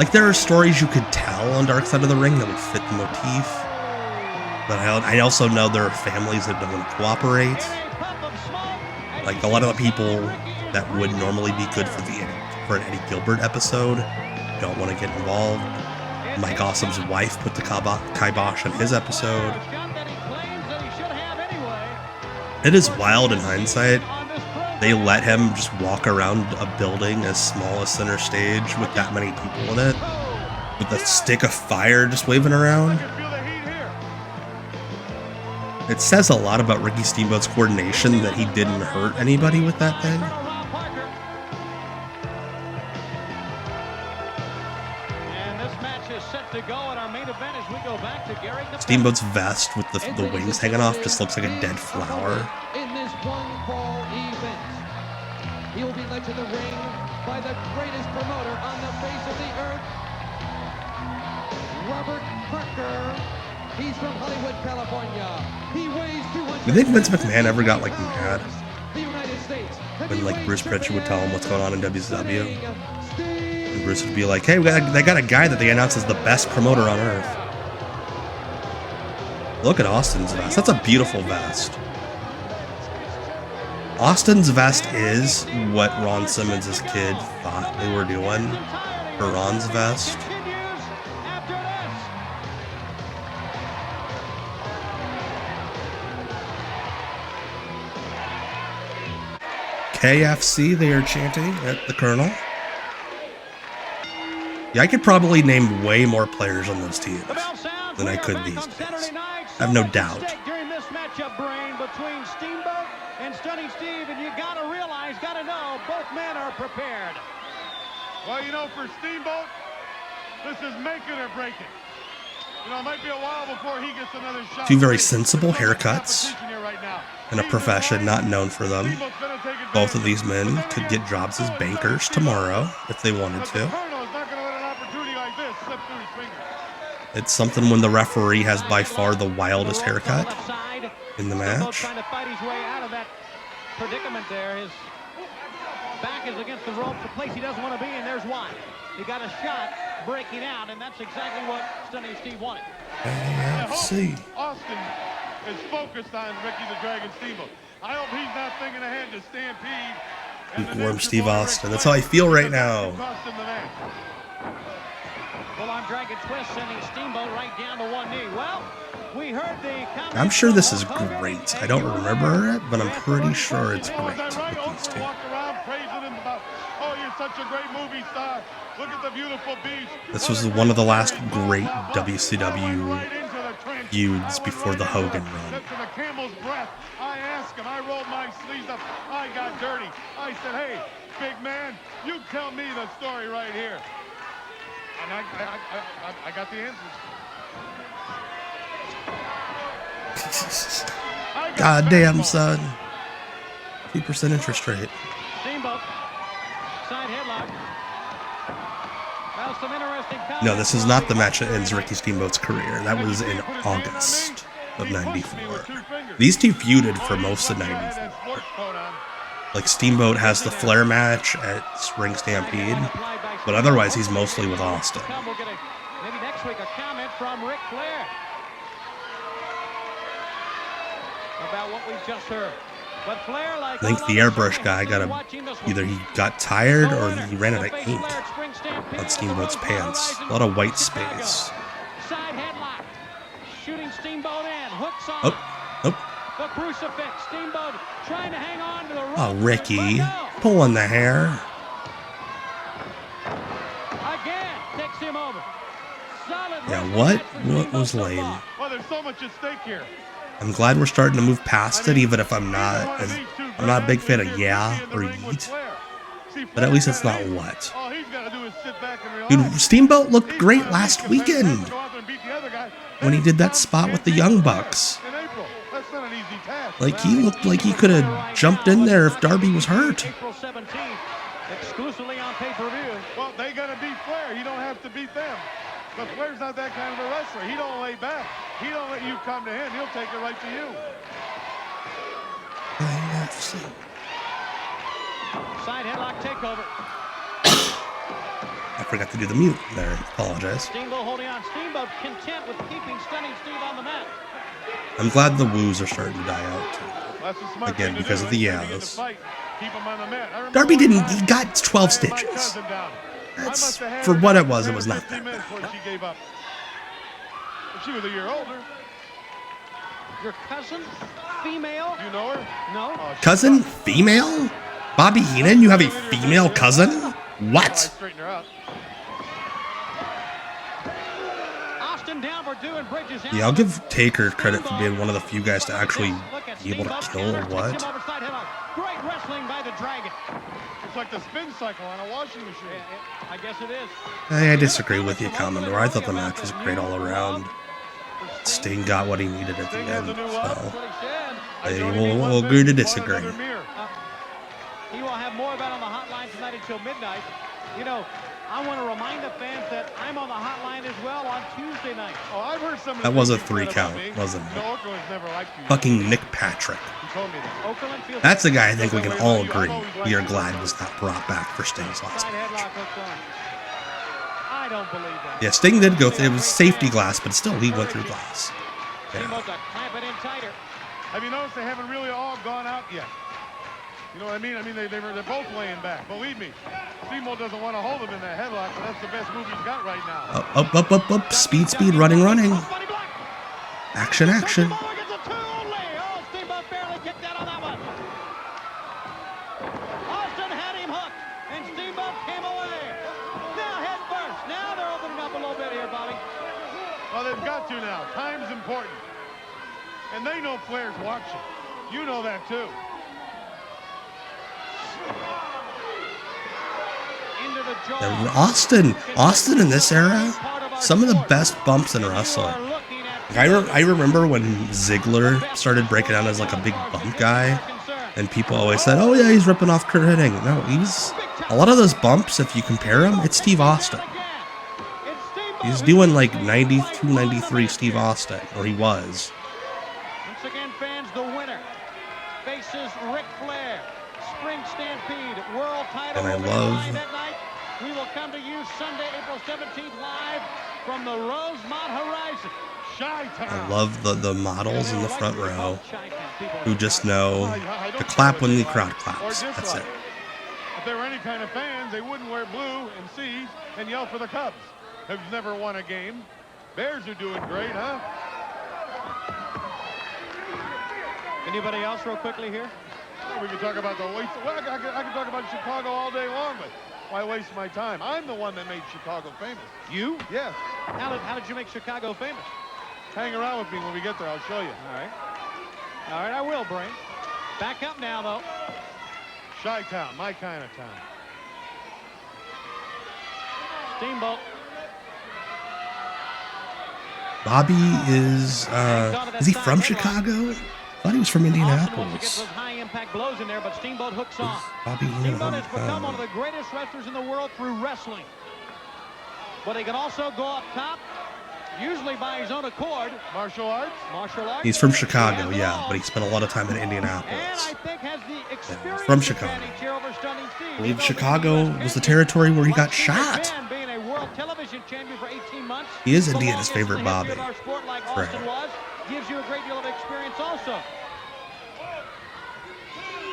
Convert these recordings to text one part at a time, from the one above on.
Like, there are stories you could tell on Dark Side of the Ring that would fit the motif, but I also know there are families that don't want to cooperate. Like, a lot of the people that would normally be good for an Eddie Gilbert episode don't want to get involved. Mike Awesome's wife put the kibosh on his episode. It is wild in hindsight. They let him just walk around a building as small as Center Stage with that many people in it, with a stick of fire just waving around. It says a lot about Ricky Steamboat's coordination that he didn't hurt anybody with that thing. Steamboat's vest with the wings hanging off just looks like a dead flower. He will be led to the ring by the greatest promoter on the face of the earth, Robert Parker. He's from Hollywood, California. He weighs 200. Do you think Vince McMahon ever got like mad when like Bruce Pritchard would tell him what's going on in WCW? And Bruce would be like, "Hey, they got a guy that they announced as the best promoter on earth." Look at Austin's vest. That's a beautiful vest. Austin's vest is what Ron Simmons' kid thought they were doing for Ron's vest. KFC, they are chanting at the Colonel. Yeah, I could probably name way more players on those teams than I could these days. I have no doubt. During this matchup, Brain, between Steamboat and Stunning Steve, and you gotta realize, gotta know, both men are prepared. Well, you know, for Steamboat, this is making or breaking. You know, it might be a while before he gets another shot. Two very sensible haircuts in a profession not known for them. Both of these men could get jobs as bankers tomorrow if they wanted to. It's something when the referee has by far the wildest haircut in the match. Trying to fight his way out of that predicament there. His back is against the ropes, a place he doesn't want to be, and there's why. He got a shot breaking out, and that's exactly what Stunning Steve wanted. AFC. Austin is focused on Ricky the Dragon Steamboat. I hope he's not thinking ahead to Stampede. Lukewarm Steve Austin. That's how I feel right now. Full-on Dragon twist, sending Steamboat right down to one knee. Well, we heard the comment. I'm sure this is great. I don't remember it, but I'm pretty sure it's great with these two. Oh, you're such a great movie star. Look at the beautiful beach. This was one of the last great WCW feuds before the Hogan run. To the camel's breath. I asked him. I rolled my sleeves up. I got dirty. I said, "Hey, big man, you tell me the story right here." And I got the answers. Goddamn, son. 2% interest rate. Steamboat. Side headlock. Well, some interesting No, this is not the match that ends Ricky Steamboat's career. That was in August of '94. These two feuded for most of '94. Like, Steamboat has the Flair match at Spring Stampede, but otherwise he's mostly with Austin. We'll get maybe next week a comment from Ric Flair about what we've just heard. But Flair, like I think the airbrush guy either he got tired or he ran out of ink on Steamboat's pants. A lot of white space. Side headlock. Shooting Steamboat in. Hooks on. Oh. The crucifix. Steamboat trying to hang on to the rope. Oh, Ricky. Pulling the hair. Again. Takes him over. Solid. Yeah, what was lame? Well, there's so much at stake here. I'm glad we're starting to move past it, even if I'm not a big fan of yeah or yeet. But at least it's not what. Dude, Steamboat looked great last weekend when he did that spot with the Young Bucks. Like, he looked like he could have jumped in there if Darby was hurt. April 17th, exclusively on pay-per-view. Well, they got to beat Flair. You don't have to beat them. But Flair's not that kind of a wrestler. He don't lay back. He don't let you come to him. He'll take it right to you. Side headlock takeover. I forgot to do the mute there. Apologize. Steamboat holding on. Steamboat content with keeping Stunning Steve on the mat. I'm glad the woos are starting to die out too. That's a smart Again, thing to because do. of the Anytime you get in yas. a fight, keep 'em on the mat. I remember Darby one didn't. time He got 12 I had my stitches. cousin down. I That's must have had for her what down it was. It 10 was or not 15 that minutes bad. before she gave up. But she was a year older. Your cousin, female? You know her? No. Oh, she Cousin, sucks. female. Bobby Heenan, you have a female cousin? Oh, I What? straightened her out. Austin down for doing bridges. Yeah, I'll give Taker credit for being one of the few guys to actually be able to kill or what. Great wrestling by the Dragon. It's like the spin cycle on a washing machine. I guess it is. I disagree with you, Commodore. I thought the match was great all around. Sting got what he needed at the Sting has end, a new so love. What he said. I hey, don't need one we'll bit, agree to want disagree. another mirror. He will have more of that on the hotline tonight until midnight. You know, I want to remind the fans that I'm on the hotline as well on Tuesday night. Oh, I've heard some of That the was a things 3 you said about count, me. wasn't it? No, Okerlund's never liked you. Fucking Nick Patrick. He told me that. Okerlund feels That's a guy I think we can all agree we are glad was not brought back for Sting's last side match. headlock hooked on. I don't believe that. Yeah, Sting did go through, it was safety glass, but still he went through glass. Steamboat to clamp it in tighter. Have you noticed they haven't really all gone out yet? You know what I mean? I mean, they're both laying back. Believe me, Steamboat doesn't want to hold him in that headlock, but that's the best move he's got right now. Up. Speed, running. Body block. Action. Steamboat gets a 2 only. Oh, Steamboat barely kicked out on that one. Austin had him hooked, and Steamboat came away. Now head first. Now they're opening up a little bit here, Bobby. Well, they've got to now. Time's important. And they know Flair's watching. You know that, too. Into the jaw. Austin in this era, some of the best bumps in wrestling. I remember when Ziggler started breaking out as like a big bump guy, and people always said, "Oh yeah, he's ripping off Kurt Hennig." No, he's a lot of those bumps. If you compare him, it's Steve Austin. He's doing like 92, 93 Steve Austin, or he was. Once again, fans, the winner faces Ric Flair. Spring Stampede World Title. And I will be love- live that night. We will come to you Sunday, April 17th, live from the Rosemont Horizon. I love the models in the front row who just know to clap when the crowd claps. That's it. If they were any kind of fans, they wouldn't wear blue and C's and yell for the Cubs, who've never won a game. Bears are doing great, huh? Anybody else real quickly here? We can talk about the waste. Well, I can talk about Chicago all day long, but why waste my time? I'm the one that made Chicago famous. You? Yes. How did you make Chicago famous? Hang around with me when we get there. I'll show you. All right, I will, Brain. Back up now, though. Chi-town, my kind of town. Steamboat. Bobby is he from Chicago? I thought he was from Austin wants to get Indianapolis. those high-impact blows in there, but Steamboat hooks on. Bobby Steamboat has become Heenan. one of the greatest wrestlers in the world through wrestling. But he can also go up top, usually by his own accord. Martial arts? Martial arts. He's from Chicago, yeah, but he spent a lot of time in Indianapolis. And I think has the experience from Chicago. advantage here over Stunning Steve. I believe Chicago was the territory where he got shot. Being a world television champion for 18 months. He is the Indiana's longest favorite in the history Bobby. of our sport, like Right. Austin was, gives you a great deal of experience also.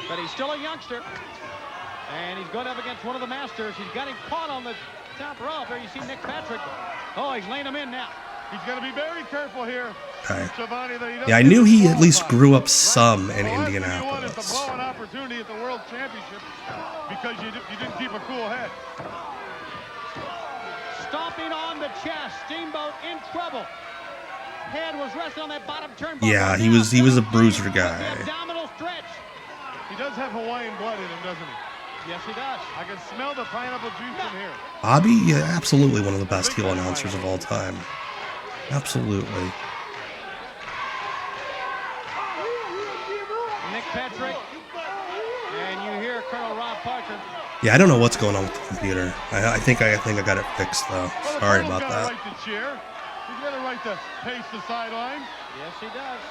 But he's still a youngster. And he's going up against one of the masters. He's got him caught on the top rope. There you see Nick Patrick. Oh, he's laying him in now. He's going to be very careful here. Okay. Shivani, that he doesn't Yeah, I knew he get at least disqualified. grew up some in The last thing you want is to Indianapolis. blow an opportunity at the World Championship because you didn't keep a cool head. Stomping on the chest. Steamboat in trouble. Head was resting on that bottom turnbuckle. Yeah, he was a bruiser guy. The abdominal stretch. He does have Hawaiian blood in him, doesn't he? Yes, he does. I can smell the pineapple juice in here. Bobby, yeah, absolutely one of the best heel announcers of all time. Absolutely. Nick Patrick. And you hear Colonel Rob Parker. Yeah, I don't know what's going on with the computer. I think I got it fixed though. Well, the Sorry Colonel's about got a that. right to cheer. He's got a right to pace the sideline. Yes, he does.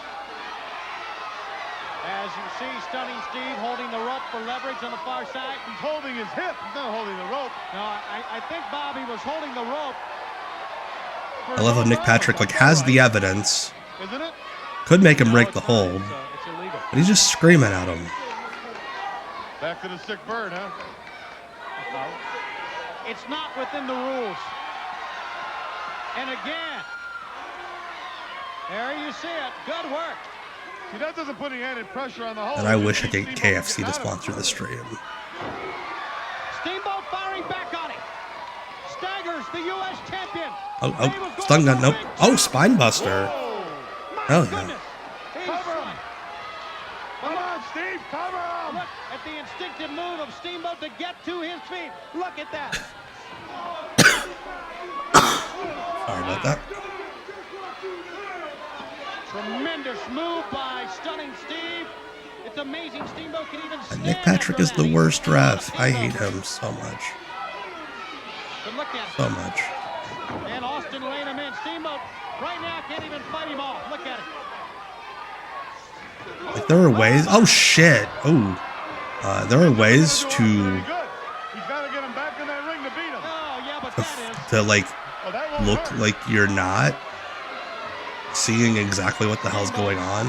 As you see, Stunning Steve holding the rope for leverage on the far side. He's holding his hip. He's not holding the rope. No, I think Bobby was holding the rope. I love how Nick Patrick like has the evidence. Isn't it? Could make him break the hold, It's illegal. but he's just screaming at him. Back to the sick bird, huh? It's not within the rules. And again, there you see it. Good work. See, that doesn't put any added pressure on the hold. And I wish I could get KFC to sponsor the stream. Steamboat firing back on him. Staggers the U.S. champion. Oh, stun gun, nope. Oh, spine buster. Hell yeah. Goodness. He's Cover him. right. Come on, Steve, cover him. Look at the instinctive move of Steamboat to get to his feet. Look at that. Sorry about that. Tremendous move by Stunning Steve. It's amazing Steamboat can even stand. Nick Patrick is the worst ref. I hate him so much. But look at So much. And Austin laying him in. Steamboat right now can't even fight him off. Look at it. Like, there are ways. Oh, shit. Oh. There are ways to, Good. He's got to get him back in that ring to beat him. Oh, yeah, but that is. to like, Oh, that won't look hurt. like you're not seeing exactly what the hell's going on.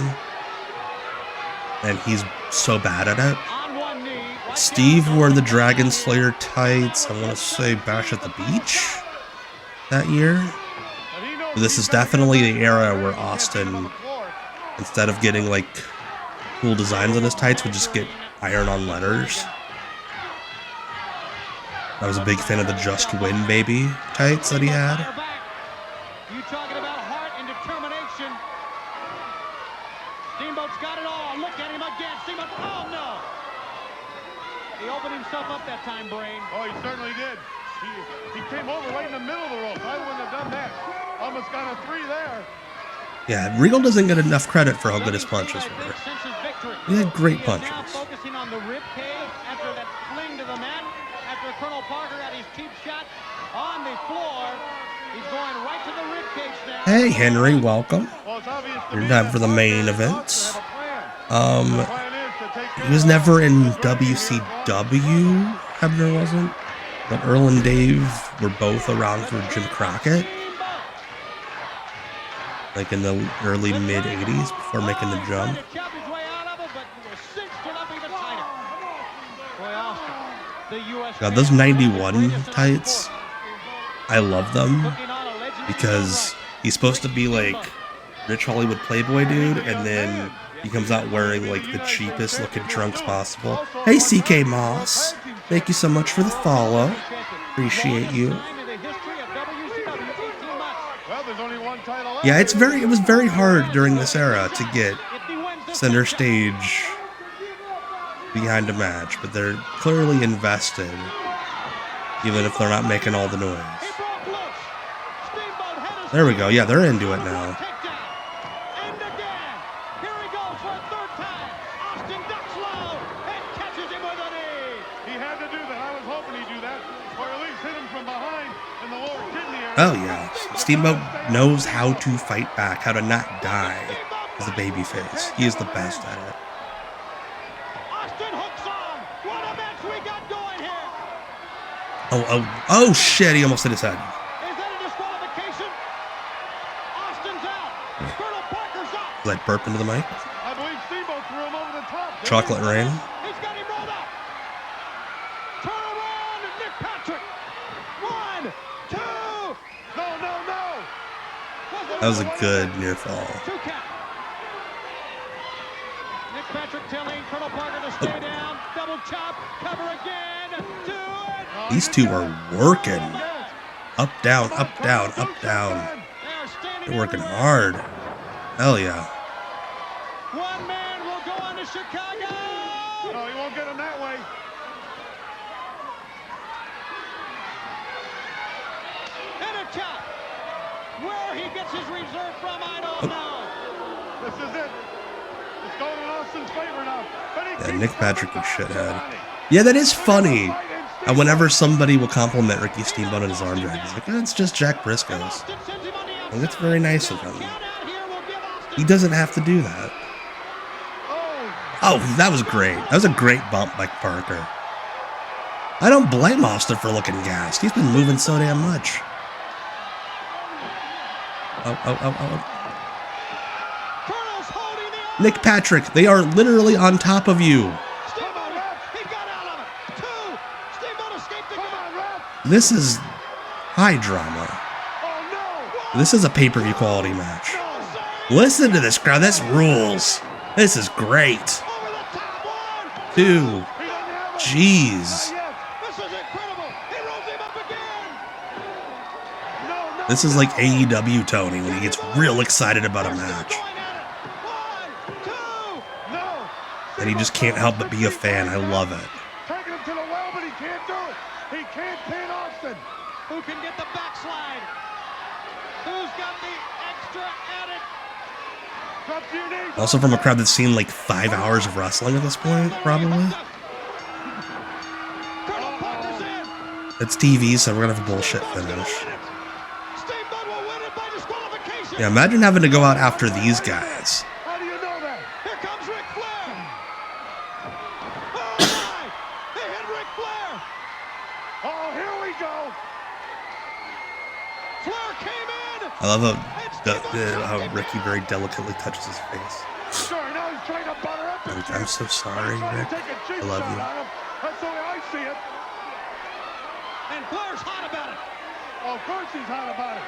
And he's so bad at it. On one knee. Right Steve down. wore the Dragon Slayer tights, I want to say Bash at the Beach that year. And he knows This he's is gotta get definitely him the back era in where there. He can't keep him on Austin, the floor. instead of getting like cool designs on his tights, would just get iron-on letters. I was a big fan of the Just Win Baby tights that he had. Fire back. You talking about heart and determination. Steamboat's got it all. Look at him again. Steamboat. Oh, no. He opened himself up that time, Brain. Oh, he certainly did. He came over right in the middle of the rope. I wouldn't have done that. Almost got a 3 there. Yeah, Regal doesn't get enough credit for how good his punches were. Since his victory. He had great He is now punches. focusing on the rib cage after that fling to the mat. After Colonel Parker had his cheap shot on the floor. He's going right to the rib cage now. Hey, Henry, welcome. Well, it's obvious to You're me time that for the Parker main and events. Austin have a plan. The Um, plan is to take he was never in WCW, Hebner wasn't. But Earl and Dave were both around for Jim Crockett, like in the early mid 80s before making the jump. God, those 91 tights, I love them because he's supposed to be like rich Hollywood Playboy dude, and then he comes out wearing like the cheapest looking trunks possible. Hey, CK Moss, thank you so much for the follow. Appreciate you. Well, there's only one title left. Yeah, it was very hard during this era to get center stage behind a match, but they're clearly invested, even if they're not making all the noise. There we go. Yeah, they're into it now. And again, here he goes for a third time. Austin ducks low and catches him with a knee. He had to do that. I was hoping he'd do that, or at least hit him from behind in the lower kidney area. Oh yeah, Steamboat knows how to fight back, how to not die as a babyface. He is the best at it. Austin hooks on. What a match we got going here. Oh shit, he almost hit his head. Is that a disqualification? Austin's out. Colonel Parker's out. Was I burp into the mic? I believe Steamboat threw him over the top. Chocolate rain. He's got him rolled up. Turn around and Nick Patrick. 1, 2. No. That was a good near fall. 2 count. Nick Patrick telling Colonel Parker to stay down. Double chop. Cover again. 2 it. These two are working. Up, down, up, down, up, down. They are standing They're working everywhere. hard. Hell yeah. One man will go on to Chicago. No, he won't get him that way. And a chop. Where he gets his reserve from, I don't know. This is it. It's going in Austin's favor now. But he Yeah, keeps Nick Patrick coming was back. shithead. Yeah, that is funny. And whenever somebody will compliment Ricky Steamboat on his arm drag, he's like, it's just Jack Briscoe's. Austin sends him on the outside. And that's very nice of him. Count out here will give Austin. He doesn't have to do that. Oh, that was great. That was a great bump by Parker. I don't blame Austin for looking gassed. He's been moving so damn much. Oh. Nick Patrick, they are literally on top of you. This is high drama. This is a pay-per-view quality match. Listen to this crowd. This rules. This is great. 2. Jeez. This is like AEW Tony when he gets real excited about a match. And he just can't help but be a fan. I love it. Taking him to the well, but he can't do it. He can't pin Austin. Who can get the backslide? Who's got the extra added? Drop to your knees. Also from a crowd that's seen like 5 hours of wrestling at this point, probably. It's TV, so we're gonna have a bullshit finish. Yeah, imagine having to go out after these guys. How do you know that? Here comes Ric Flair. Oh my! They hit Ric Flair. Oh, here we go. Flair came in. I love how Ricky very delicately touches his face. Sorry, now he's trying to butter up the I'm so sorry, Rick. I love you. That's the way I see it. And Flair's hot about it. Oh, of course he's hot about it.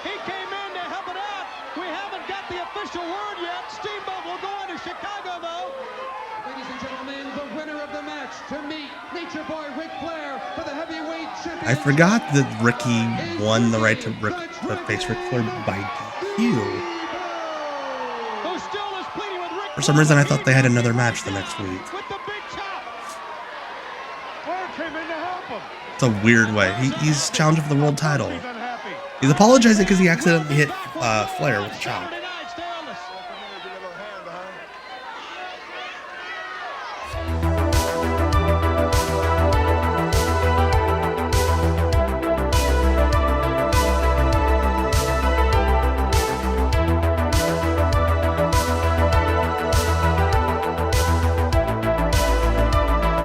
He came in to help it out. We haven't got the official word yet. Steamboat will go into Chicago, though. Ladies and gentlemen, the winner of the match to meet Nature Boy Ric Flair for the heavyweight championship. I forgot that Ricky won the right to face Ric Flair by DQ. Who still is pleading with Ric For some reason, I thought they had another match the next week. with the big chop. Flair came in to help him. It's a weird way. He's challenging for the world title. He's unhappy. He's apologizing because he accidentally hit Flair with a chop.